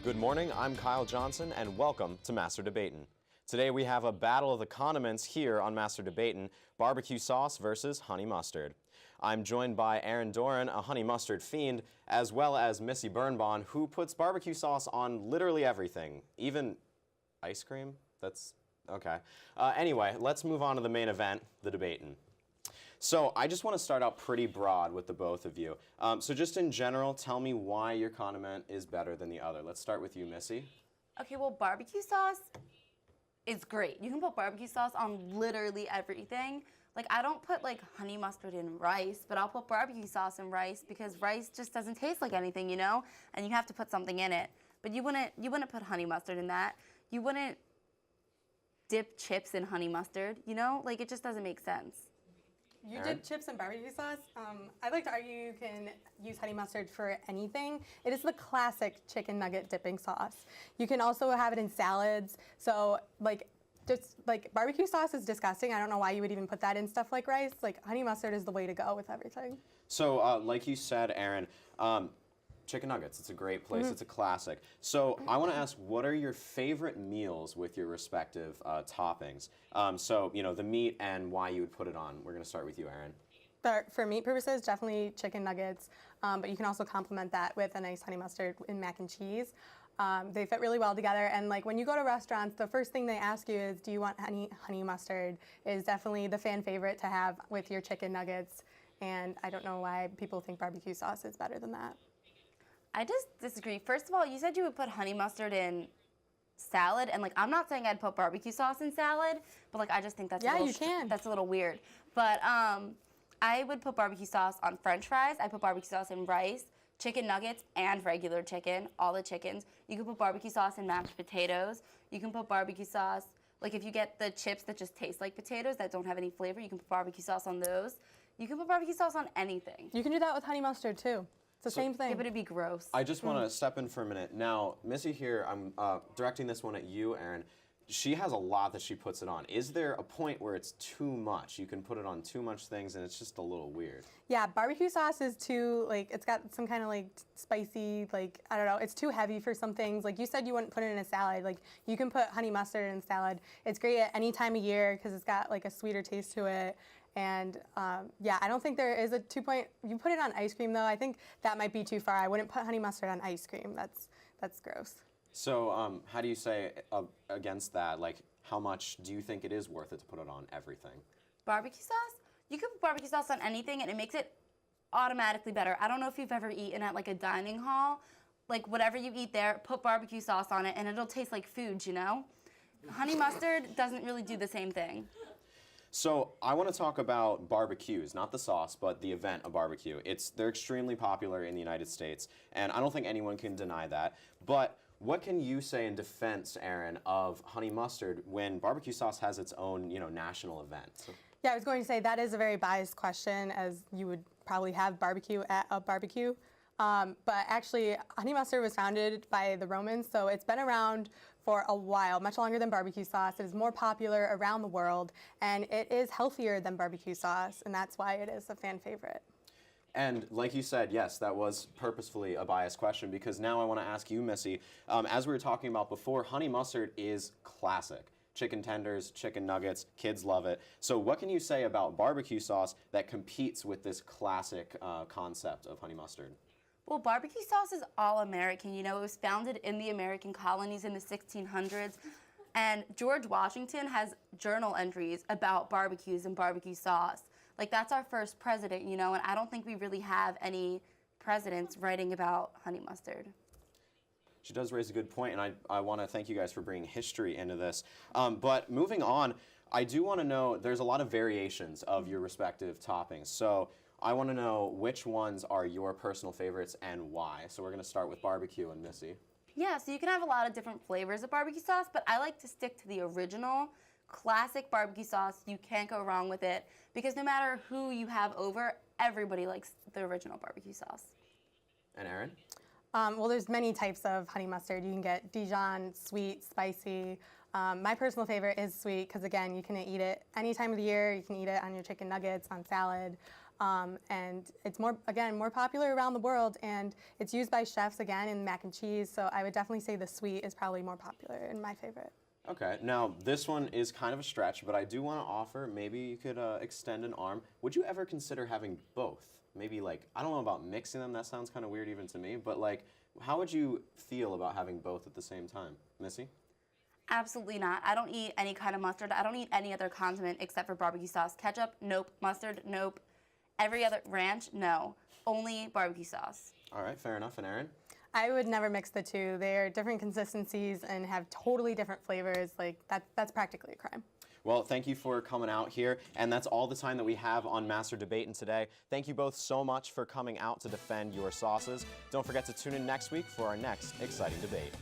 Good morning, I'm Kyle Johnson, and welcome to Master Debatin'. Today we have a battle of the condiments here on Master Debatin', barbecue sauce versus honey mustard. I'm joined by Aaron Doran, a honey mustard fiend, as well as Missy Birnbaum, who puts barbecue sauce on literally everything, even ice cream? That's okay. Anyway, let's move on to the main event, the debatin'. So I just want to start out pretty broad with the both of you. So just in general, tell me why your condiment is better than the other. Let's start with you, Missy. Okay, well, barbecue sauce is great. You can put barbecue sauce on literally everything. Like, I don't put, like, honey mustard in rice, but I'll put barbecue sauce in rice because rice just doesn't taste like anything, you know? And you have to put something in it. But you wouldn't put honey mustard in that. You wouldn't dip chips in honey mustard, you know? Like, it just doesn't make sense. You did chips and barbecue sauce. I'd like to argue you can use honey mustard for anything. It is the classic chicken nugget dipping sauce. You can also have it in salads. So just barbecue sauce is disgusting. I don't know why you would even put that in stuff like rice. Like honey mustard is the way to go with everything. So like you said, Aaron, chicken nuggets, it's a great place, it's a classic. So I want to ask, what are your favorite meals with your respective toppings? So, you know, the meat and why you would put it on. We're going to start with you, Aaron. For meat purposes, definitely chicken nuggets, but you can also complement that with a nice honey mustard and mac and cheese. They fit really well together, and like when you go to restaurants, the first thing they ask you is, do you want honey mustard? Is definitely the fan favorite to have with your chicken nuggets, and I don't know why people think barbecue sauce is better than that. I just disagree. First of all, you said you would put honey mustard in salad, and like I'm not saying I'd put barbecue sauce in salad, but like I just think that's that's a little weird. But I would put barbecue sauce on French fries. I put barbecue sauce in rice, chicken nuggets, and regular chicken, all the chickens. You can put barbecue sauce in mashed potatoes. You can put barbecue sauce, like if you get the chips that just taste like potatoes that don't have any flavor, you can put barbecue sauce on those. You can put barbecue sauce on anything. You can do that with honey mustard too. It's the same thing. Yeah, but it'd be gross. I just want to step in for a minute. Now, Missy here, I'm directing this one at you, Aaron. She has a lot that she puts it on. Is there a point where it's too much? You can put it on too much things and it's just a little weird. Yeah, barbecue sauce is too, like, it's got some kind of like spicy, like, I don't know, it's too heavy for some things. Like you said you wouldn't put it in a salad. Like you can put honey mustard in salad. It's great at any time of year because it's got like a sweeter taste to it. And yeah, I don't think there is a point. You put it on ice cream though, I think that might be too far. I wouldn't put honey mustard on ice cream. That's gross. So how do you say against that? Like, how much do you think it is worth it to put it on everything? Barbecue sauce? You can put barbecue sauce on anything and it makes it automatically better. I don't know if you've ever eaten at like a dining hall. Like whatever you eat there, put barbecue sauce on it and it'll taste like food, you know? Honey mustard doesn't really do the same thing. So I want to talk about barbecues, not the sauce, but the event of barbecue. They're extremely popular in the United States, and I don't think anyone can deny that. But what can you say in defense, Aaron, of honey mustard when barbecue sauce has its own, you know, national event? Yeah, I was going to say that is a very biased question, as you would probably have barbecue at a barbecue. But actually, honey mustard was founded by the Romans, so it's been around for a while, much longer than barbecue sauce. It is more popular around the world, and it is healthier than barbecue sauce, and that's why it is a fan favorite. And like you said, yes, that was purposefully a biased question, because now I want to ask you, Missy, as we were talking about before, honey mustard is classic. Chicken tenders, chicken nuggets, kids love it. So what can you say about barbecue sauce that competes with this classic concept of honey mustard? Well, barbecue sauce is all American. You know, it was founded in the American colonies in the 1600s. And George Washington has journal entries about barbecues and barbecue sauce. Like, that's our first president, you know, and I don't think we really have any presidents writing about honey mustard. She does raise a good point, and I want to thank you guys for bringing history into this. But moving on, I do want to know, there's a lot of variations of your respective toppings. So I want to know which ones are your personal favorites and why. So we're going to start with barbecue and Missy. Yeah, so you can have a lot of different flavors of barbecue sauce, but I like to stick to the original classic barbecue sauce. You can't go wrong with it because no matter who you have over, everybody likes the original barbecue sauce. And Aaron? Well, there's many types of honey mustard. You can get Dijon, sweet, spicy. My personal favorite is sweet because, again, you can eat it any time of the year. You can eat it on your chicken nuggets, on salad. And it's more popular around the world, and it's used by chefs again in mac and cheese. So I would definitely say the sweet is probably more popular and my favorite. Okay, now this one is kind of a stretch, but I do want to offer, maybe you could extend an arm. Would you ever consider having both? Maybe like, I don't know about mixing them, that sounds kind of weird even to me, but like, how would you feel about having both at the same time? Missy? Absolutely not. I don't eat any kind of mustard. I don't eat any other condiment except for barbecue sauce. Ketchup, nope. Mustard, nope. Every other, ranch, no. Only barbecue sauce. All right, fair enough. And Erin? I would never mix the two. They're different consistencies and have totally different flavors. Like that's practically a crime. Well, thank you for coming out here, and that's all the time that we have on Master Debatin' today. Thank you both so much for coming out to defend your sauces. Don't forget to tune in next week for our next exciting debate.